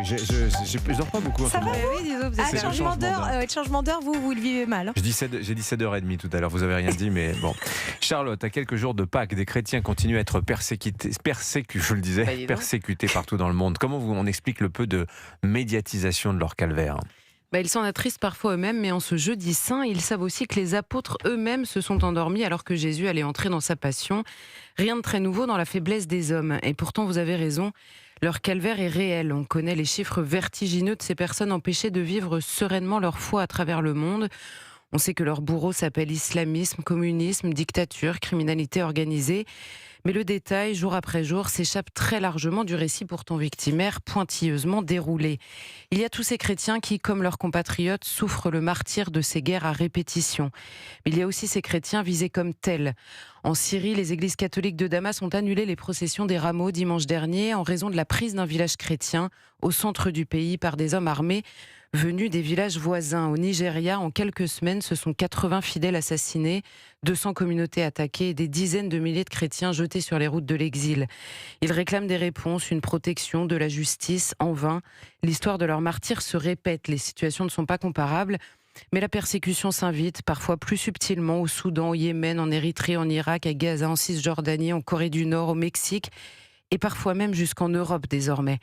Je dors pas beaucoup en ce Ça va, moment. oui, disons, vous C'est êtes le changement d'heure. changement d'heure, vous le vivez mal. J'ai dit 7h30 tout à l'heure, vous avez rien dit, mais bon. Charlotte, à quelques jours de Pâques, des chrétiens continuent à être persécutés partout dans le monde. Comment on explique le peu de médiatisation de leur calvaire ? Ils s'en attristent parfois eux-mêmes, mais en ce jeudi saint, ils savent aussi que les apôtres eux-mêmes se sont endormis alors que Jésus allait entrer dans sa passion. Rien de très nouveau dans la faiblesse des hommes. Et pourtant, vous avez raison, leur calvaire est réel. On connaît les chiffres vertigineux de ces personnes empêchées de vivre sereinement leur foi à travers le monde. On sait que leur bourreau s'appelle islamisme, communisme, dictature, criminalité organisée. Mais le détail, jour après jour, s'échappe très largement du récit pourtant victimaire, pointilleusement déroulé. Il y a tous ces chrétiens qui, comme leurs compatriotes, souffrent le martyre de ces guerres à répétition. Mais il y a aussi ces chrétiens visés comme tels. En Syrie, les églises catholiques de Damas ont annulé les processions des rameaux dimanche dernier en raison de la prise d'un village chrétien au centre du pays par des hommes armés venus des villages voisins. Au Nigeria, en quelques semaines, ce sont 80 fidèles assassinés, 200 communautés attaquées et des dizaines de milliers de chrétiens jetés sur les routes de l'exil. Ils réclament des réponses, une protection, de la justice, en vain. L'histoire de leurs martyrs se répète, les situations ne sont pas comparables, mais la persécution s'invite, parfois plus subtilement, au Soudan, au Yémen, en Érythrée, en Irak, à Gaza, en Cisjordanie, en Corée du Nord, au Mexique, et parfois même jusqu'en Europe désormais.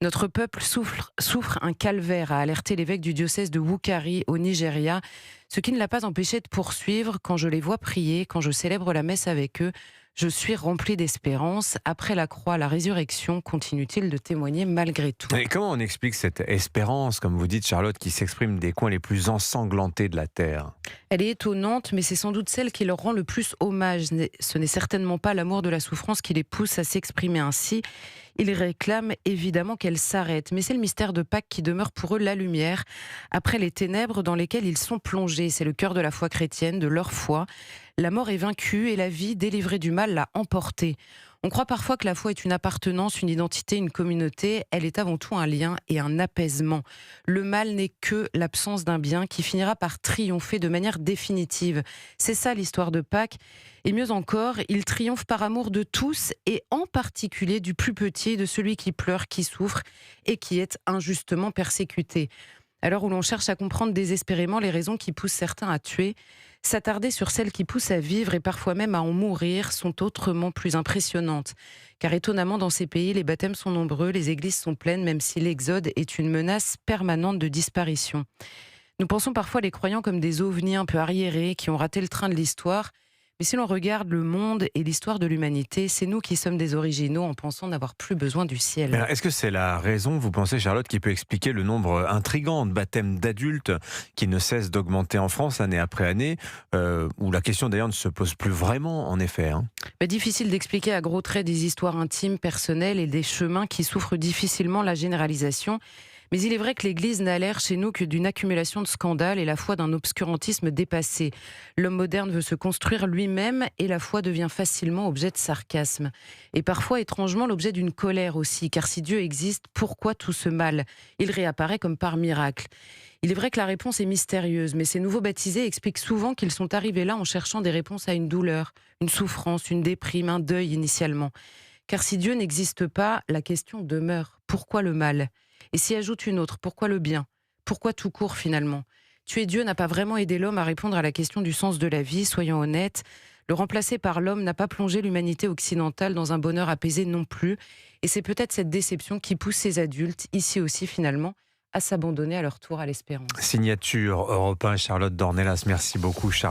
Notre peuple souffre un calvaire, a alerté l'évêque du diocèse de Wukari au Nigeria, ce qui ne l'a pas empêché de poursuivre. Quand je les vois prier, quand je célèbre la messe avec eux, je suis rempli d'espérance. Après la croix, la résurrection, continue-t-il de témoigner malgré tout. Et comment on explique cette espérance, comme vous dites Charlotte, qui s'exprime des coins les plus ensanglantés de la terre ? Elle est étonnante, mais c'est sans doute celle qui leur rend le plus hommage. Ce n'est certainement pas l'amour de la souffrance qui les pousse à s'exprimer ainsi. Ils réclament évidemment qu'elle s'arrête, mais c'est le mystère de Pâques qui demeure pour eux la lumière, après les ténèbres dans lesquelles ils sont plongés. C'est le cœur de la foi chrétienne, de leur foi. La mort est vaincue et la vie, délivrée du mal, l'a emportée. On croit parfois que la foi est une appartenance, une identité, une communauté. Elle est avant tout un lien et un apaisement. Le mal n'est que l'absence d'un bien qui finira par triompher de manière définitive. C'est ça l'histoire de Pâques. Et mieux encore, il triomphe par amour de tous et en particulier du plus petit, de celui qui pleure, qui souffre et qui est injustement persécuté. À l'heure où l'on cherche à comprendre désespérément les raisons qui poussent certains à tuer, s'attarder sur celles qui poussent à vivre et parfois même à en mourir sont autrement plus impressionnantes. Car étonnamment, dans ces pays, les baptêmes sont nombreux, les églises sont pleines, même si l'exode est une menace permanente de disparition. Nous pensons parfois les croyants comme des ovnis un peu arriérés qui ont raté le train de l'histoire. Mais si l'on regarde le monde et l'histoire de l'humanité, c'est nous qui sommes des originaux en pensant n'avoir plus besoin du ciel. Alors, est-ce que c'est la raison, vous pensez Charlotte, qui peut expliquer le nombre intrigant de baptêmes d'adultes qui ne cesse d'augmenter en France année après année, où la question d'ailleurs ne se pose plus vraiment en effet Difficile d'expliquer à gros traits des histoires intimes, personnelles et des chemins qui souffrent difficilement la généralisation. Mais il est vrai que l'Église n'a l'air chez nous que d'une accumulation de scandales et la foi d'un obscurantisme dépassé. L'homme moderne veut se construire lui-même et la foi devient facilement objet de sarcasme. Et parfois, étrangement, l'objet d'une colère aussi, car si Dieu existe, pourquoi tout ce mal ? Il réapparaît comme par miracle. Il est vrai que la réponse est mystérieuse, mais ces nouveaux baptisés expliquent souvent qu'ils sont arrivés là en cherchant des réponses à une douleur, une souffrance, une déprime, un deuil initialement. Car si Dieu n'existe pas, la question demeure. Pourquoi le mal ? Et s'y ajoute une autre, pourquoi le bien ? Pourquoi tout court finalement ? Tuer Dieu n'a pas vraiment aidé l'homme à répondre à la question du sens de la vie, soyons honnêtes. Le remplacer par l'homme n'a pas plongé l'humanité occidentale dans un bonheur apaisé non plus. Et c'est peut-être cette déception qui pousse ces adultes, ici aussi finalement, à s'abandonner à leur tour à l'espérance. Signature Europe 1, Charlotte Dornelas, merci beaucoup Charlotte.